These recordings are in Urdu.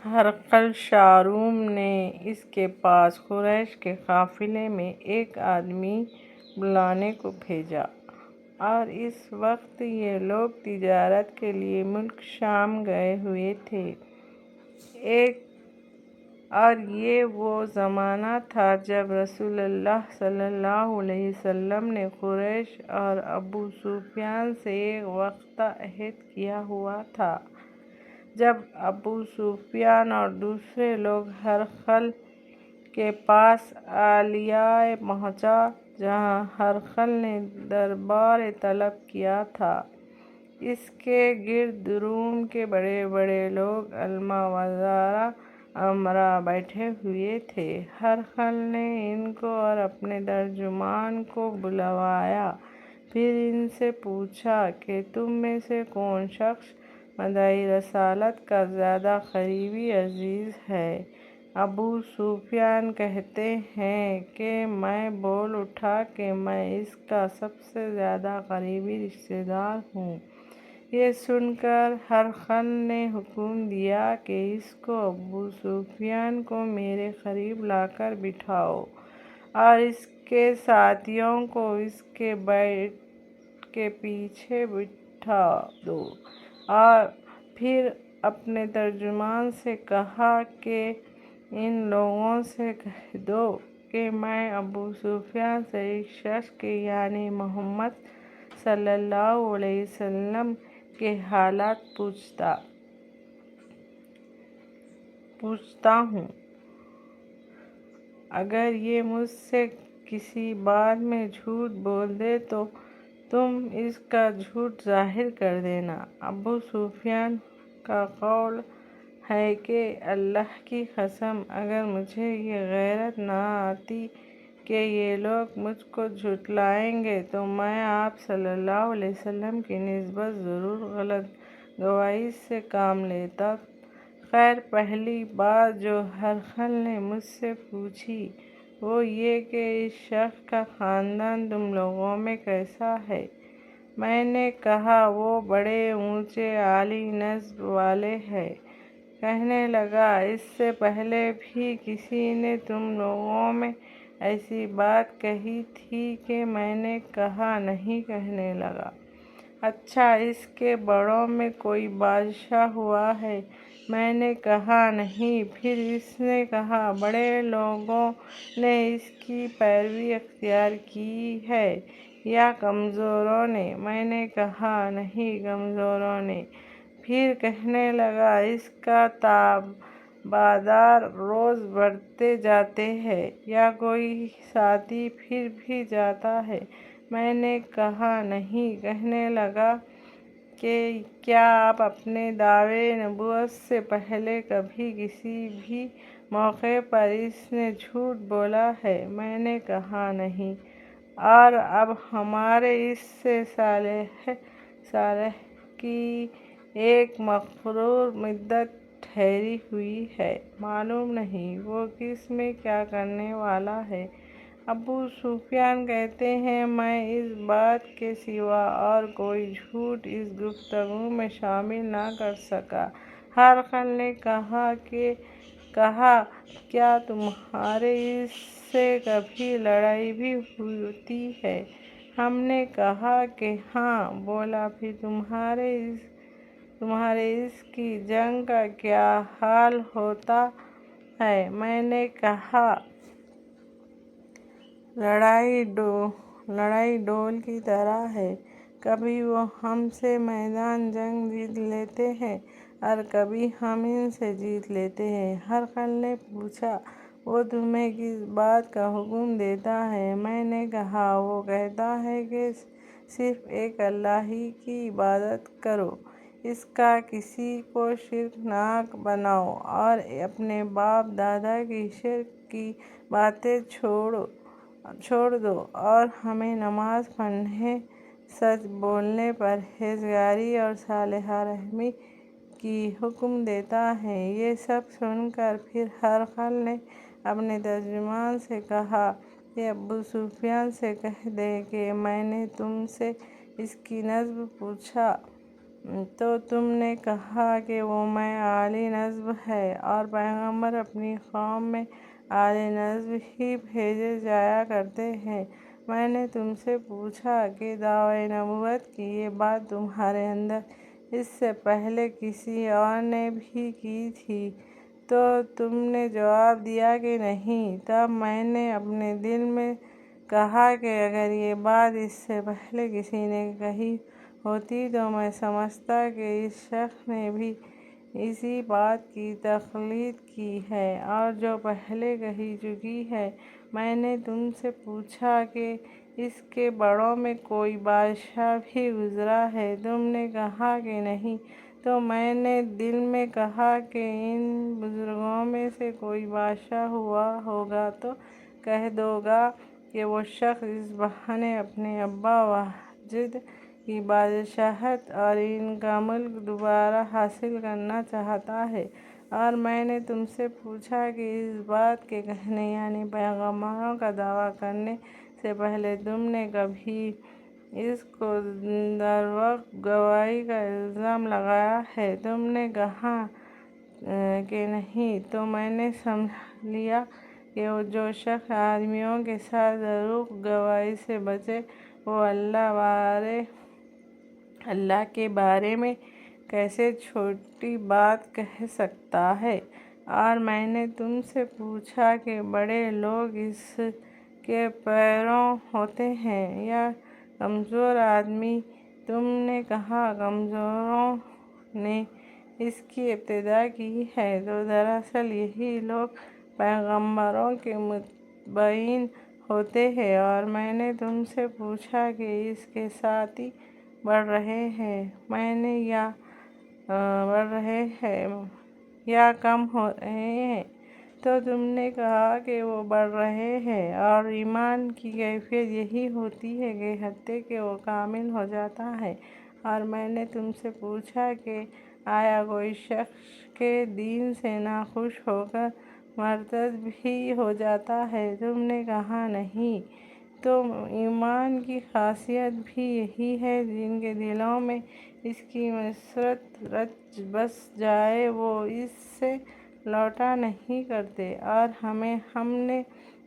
ہرقل شاہ روم نے اس کے پاس قریش کے قافلے میں ایک آدمی بلانے کو بھیجا، اور اس وقت یہ لوگ تجارت کے لیے ملک شام گئے ہوئے تھے۔ اور یہ وہ زمانہ تھا جب رسول اللہ صلی اللہ علیہ وسلم نے قریش اور ابو سفیان سے ایک وقتہ عہد کیا ہوا تھا۔ جب ابو سفیان اور دوسرے لوگ ہرقل کے پاس علیہ پہنچا، جہاں ہرقل نے دربار طلب کیا تھا، اس کے گرد روم کے بڑے بڑے لوگ، علماء، وزراء، امراء بیٹھے ہوئے تھے۔ ہرقل نے ان کو اور اپنے ترجمان کو بلوایا، پھر ان سے پوچھا کہ تم میں سے کون شخص مدعی رسالت کا زیادہ قریبی عزیز ہے؟ ابو سفیان کہتے ہیں کہ میں بول اٹھا کہ میں اس کا سب سے زیادہ قریبی رشتہ دار ہوں۔ یہ سن کر ہرقل نے حکم دیا کہ اس کو ابو سفیان کو میرے قریب لا کر بٹھاؤ، اور اس کے ساتھیوں کو اس کے بیٹھ کے پیچھے بٹھا دو، اور پھر اپنے ترجمان سے کہا کہ ان لوگوں سے کہہ دو کہ میں ابو سفیان سے ایک شخص کے یعنی محمد صلی اللہ علیہ وسلم کے حالات پوچھتا ہوں۔ اگر یہ مجھ سے کسی بات میں جھوٹ بول دے تو تم اس کا جھوٹ ظاہر کر دینا۔ ابو سفیان کا قول ہے کہ اللہ کی قسم، اگر مجھے یہ غیرت نہ آتی کہ یہ لوگ مجھ کو جھٹلائیں گے تو میں آپ صلی اللہ علیہ وسلم کی نسبت ضرور غلط گواہی سے کام لیتا۔ خیر، پہلی بات جو ہرقل نے مجھ سے پوچھی وہ یہ کہ اس شخص کا خاندان تم لوگوں میں کیسا ہے؟ میں نے کہا وہ بڑے اونچے عالی نسب والے ہیں۔ کہنے لگا، اس سے پہلے بھی کسی نے تم لوگوں میں ایسی بات کہی تھی کہ میں نے کہا نہیں؟ کہنے لگا، اچھا، اس کے بڑوں میں کوئی بادشاہ ہوا ہے؟ میں نے کہا نہیں۔ پھر اس نے کہا، بڑے لوگوں نے اس کی پیروی اختیار کی ہے یا کمزوروں نے؟ میں نے کہا نہیں، کمزوروں نے۔ پھر کہنے لگا، اس کا تابعدار روز بڑھتے جاتے ہیں یا کوئی ساتھی پھر بھی جاتا ہے؟ میں نے کہا نہیں۔ کہنے لگا کہ کیا آپ اپنے دعویٰ نبوت سے پہلے کبھی کسی بھی موقع پر اس نے جھوٹ بولا ہے؟ میں نے کہا نہیں، اور اب ہمارے اس سے صالح کی ایک مقرر مدت ٹھہری ہوئی ہے، معلوم نہیں وہ کس میں کیا کرنے والا ہے۔ ابو سفیان کہتے ہیں، میں اس بات کے سوا اور کوئی جھوٹ اس گفتگو میں شامل نہ کر سکا۔ ہرقل نے کہا، کیا تمہارے اس سے کبھی لڑائی بھی ہوتی ہے؟ ہم نے کہا کہ ہاں۔ بولا، پھر تمہارے اس کی جنگ کا کیا حال ہوتا ہے؟ میں نے کہا، لڑائی ڈول کی طرح ہے، کبھی وہ ہم سے میدان جنگ جیت لیتے ہیں اور کبھی ہم ان سے جیت لیتے ہیں۔ ہرقل نے پوچھا، وہ تمہیں کس بات کا حکم دیتا ہے؟ میں نے کہا، وہ کہتا ہے کہ صرف ایک اللہ ہی کی عبادت کرو، اس کا کسی کو شریک نہ بناؤ، اور اپنے باپ دادا کی شرک کی باتیں چھوڑ دو، اور ہمیں نماز پڑھنے، سچ بولنے، پرہیزگاری اور صلہ رحمی کی حکم دیتا ہے۔ یہ سب سن کر پھر ہرقل نے اپنے ترجمان سے کہا کہ ابو سفیان سے کہہ دے کہ میں نے تم سے اس کی نسب پوچھا تو تم نے کہا کہ وہ میں عالی نسب ہے اور پیغمبر اپنی قوم میں عالی نسب ہی بھیجے جایا کرتے ہیں۔ میں نے تم سے پوچھا کہ دعویٰ نبوت کی یہ بات تمہارے اندر اس سے پہلے کسی اور نے بھی کی تھی تو تم نے جواب دیا کہ نہیں۔ تب میں نے اپنے دل میں کہا کہ اگر یہ بات اس سے پہلے کسی نے کہی ہوتی تو میں سمجھتا کہ اس شخص نے بھی اسی بات کی تقلید کی ہے اور جو پہلے کہی چکی ہے۔ میں نے تم سے پوچھا کہ اس کے بڑوں میں کوئی بادشاہ بھی گزرا ہے، تم نے کہا کہ نہیں۔ تو میں نے دل میں کہا کہ ان بزرگوں میں سے کوئی بادشاہ ہوا ہوگا تو کہہ دو گا کہ وہ شخص اس بہانے اپنے ابا واجد کی بادشاہت اور ان کا ملک دوبارہ حاصل کرنا چاہتا ہے۔ اور میں نے تم سے پوچھا کہ اس بات کے کہنے یعنی پیغمبروں کا دعویٰ کرنے سے پہلے تم نے کبھی اس کو دروغ گواہی کا الزام لگایا ہے، تم نے کہا کہ نہیں۔ تو میں نے سمجھ لیا کہ جو شخص آدمیوں کے ساتھ دروغ گواہی سے بچے وہ اللہ کے بارے میں کیسے چھوٹی بات کہہ سکتا ہے۔ اور میں نے تم سے پوچھا کہ بڑے لوگ اس کے پیرو ہوتے ہیں یا کمزور آدمی، تم نے کہا کمزوروں نے اس کی ابتدا کی ہے۔ تو دراصل یہی لوگ پیغمبروں کے متبعین ہوتے ہیں۔ اور میں نے تم سے پوچھا کہ اس کے ساتھی بڑھ رہے ہیں یا کم ہو رہے ہیں، تو تم نے کہا کہ وہ بڑھ رہے ہیں۔ اور ایمان کی کیفیت یہی ہوتی ہے کہ حتیٰ کہ وہ کامل ہو جاتا ہے۔ اور میں نے تم سے پوچھا کہ آیا کوئی شخص کے دین سے ناخوش ہو کر مرتد بھی ہو جاتا ہے، تم نے کہا نہیں۔ تو ایمان کی خاصیت بھی یہی ہے جن کے دلوں میں اس کی مسرت رچ بس جائے وہ اس سے لوٹا نہیں کرتے۔ اور ہم نے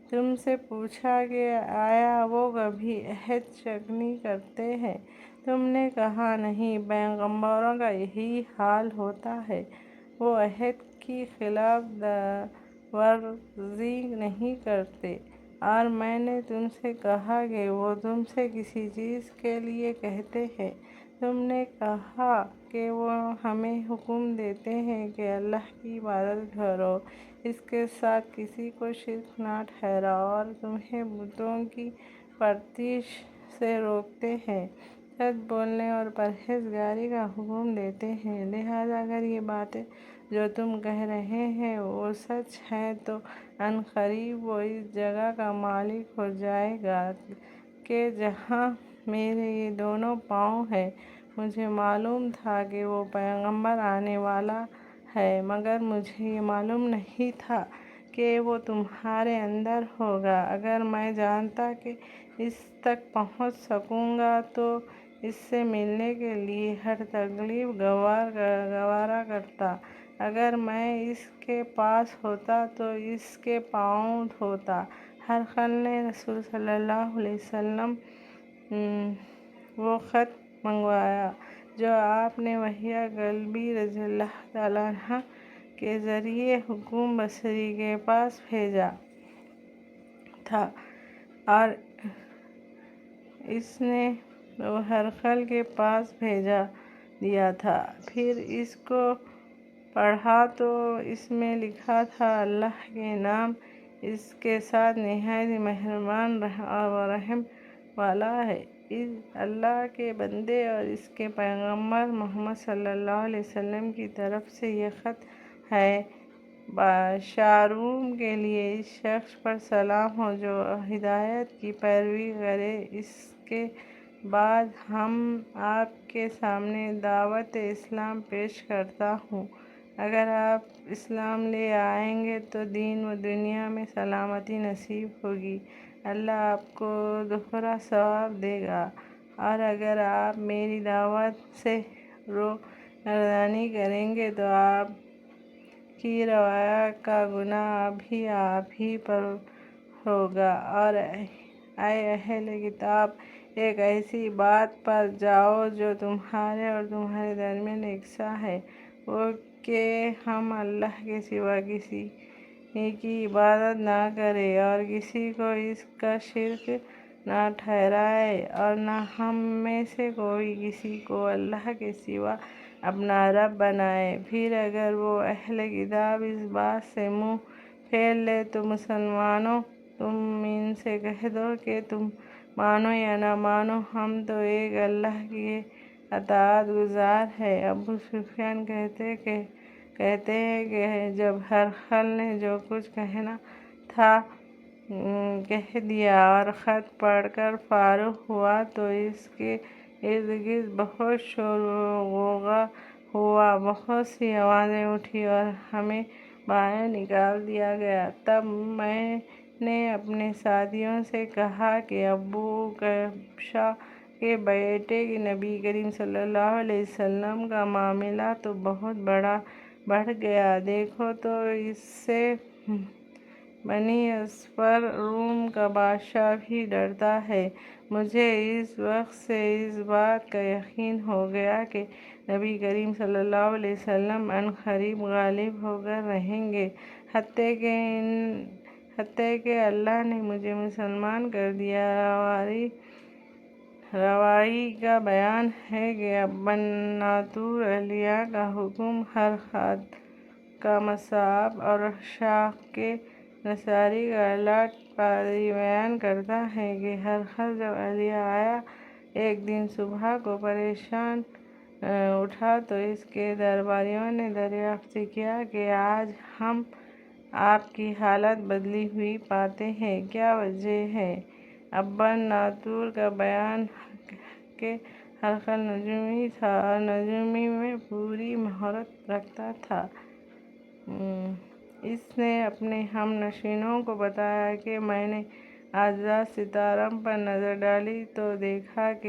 تم سے پوچھا کہ آیا وہ کبھی عہد شکنی کرتے ہیں، تم نے کہا نہیں۔ پیغمبروں کا یہی حال ہوتا ہے، وہ عہد کی خلاف ورزی نہیں کرتے۔ اور میں نے تم سے کہا کہ وہ تم سے کسی چیز کے لیے کہتے ہیں، تم نے کہا کہ وہ ہمیں حکم دیتے ہیں کہ اللہ کی عبادت کرو، اس کے ساتھ کسی کو شریک نہ ٹھہراؤ، اور تمہیں بتوں کی پرستش سے روکتے ہیں، سچ بولنے اور پرہیزگاری کا حکم دیتے ہیں۔ لہٰذا اگر یہ باتیں جو تم کہہ رہے ہیں وہ سچ ہیں تو عنقریب وہ اس جگہ کا مالک ہو جائے گا کہ جہاں میرے یہ دونوں پاؤں ہیں۔ مجھے معلوم تھا کہ وہ پیغمبر آنے والا ہے مگر مجھے یہ معلوم نہیں تھا کہ وہ تمہارے اندر ہوگا۔ اگر میں جانتا کہ اس تک پہنچ سکوں گا تو اس سے ملنے کے لیے ہر تکلیف گوارا کرتا۔ اگر میں اس کے پاس ہوتا تو اس کے پاؤں دھوتا۔ ہرقل نے رسول صلی اللہ علیہ وسلم وہ خط منگوایا جو آپ نے وحیہ قلبی رضی اللہ تعالیٰ عنہ کے ذریعے حکیم بصری کے پاس بھیجا تھا، اور اس نے وہ ہرقل کے پاس بھیج دیا تھا۔ پھر اس کو پڑھا تو اس میں لکھا تھا، اللہ کے نام، اس کے ساتھ نہایت مہربان و رحم والا ہے۔ اللہ کے بندے اور اس کے پیغمبر محمد صلی اللہ علیہ وسلم کی طرف سے یہ خط ہے۔ شاروم کے لیے اس شخص پر سلام ہو جو ہدایت کی پیروی کرے۔ اس کے بعد آپ کے سامنے دعوت اسلام پیش کرتا ہوں۔ اگر آپ اسلام لے آئیں گے تو دین و دنیا میں سلامتی نصیب ہوگی، اللہ آپ کو دوہرا ثواب دے گا، اور اگر آپ میری دعوت سے گردانی کریں گے تو آپ کی روایت کا گناہ بھی آپ ہی پر ہوگا۔ اور اے اہل کتاب، ایک ایسی بات پر جاؤ جو تمہارے اور تمہارے درمیان یکساں ہے، وہ کہ ہم اللہ کے سوا کسی کی عبادت نہ کریں اور کسی کو اس کا شریک نہ ٹھہرائے، اور نہ ہم میں سے کوئی کسی کو اللہ کے سوا اپنا رب بنائے۔ پھر اگر وہ اہل کتاب اس بات سے منہ پھیر لیں تو مسلمانوں، تم ان سے کہہ دو کہ تم مانو یا نہ مانو، ہم تو ایک اللہ کے اطاعت گزار ہیں۔ ابو سفیان کہتے ہیں کہ جب ہرقل نے جو کچھ کہنا تھا کہہ دیا اور خط پڑھ کر فارغ ہوا تو اس کے ارد گرد بہت شور و غوغا ہوا، بہت سی آوازیں اٹھیں اور ہمیں باہر نکال دیا گیا۔ تب میں نے اپنے ساتھیوں سے کہا کہ ابو کبشہ کے بیٹے نبی کریم صلی اللہ علیہ وسلم کا معاملہ تو بہت بڑھ گیا، دیکھو تو اس سے بنی اصفر روم کا بادشاہ بھی ڈرتا ہے۔ مجھے اس وقت سے اس بات کا یقین ہو گیا کہ نبی کریم صلی اللہ علیہ وسلم عنقریب غالب ہو کر رہیں گے، حتیٰ کہ اللہ نے مجھے مسلمان کر دیا۔ روائی کا بیان ہے کہ ابا النضر علیہ کا حکم ہرقل کا مصعب اور شقیق نصری کا الٹ پادری بیان کرتا ہے کہ ہرقل جب علیہ آیا ایک دن صبح کو پریشان اٹھا تو اس کے درباریوں نے دریافت کیا کہ آج ہم آپ کی حالت بدلی ہوئی پاتے ہیں، کیا وجہ ہے؟ ابا النضر کا بیان کہ ہرقل نجومی تھا اور نجومی میں پوری مہارت رکھتا تھا۔ اس نے اپنے ہم نشینوں کو بتایا کہ میں نے آج رات ستاروں پر نظر ڈالی تو دیکھا کہ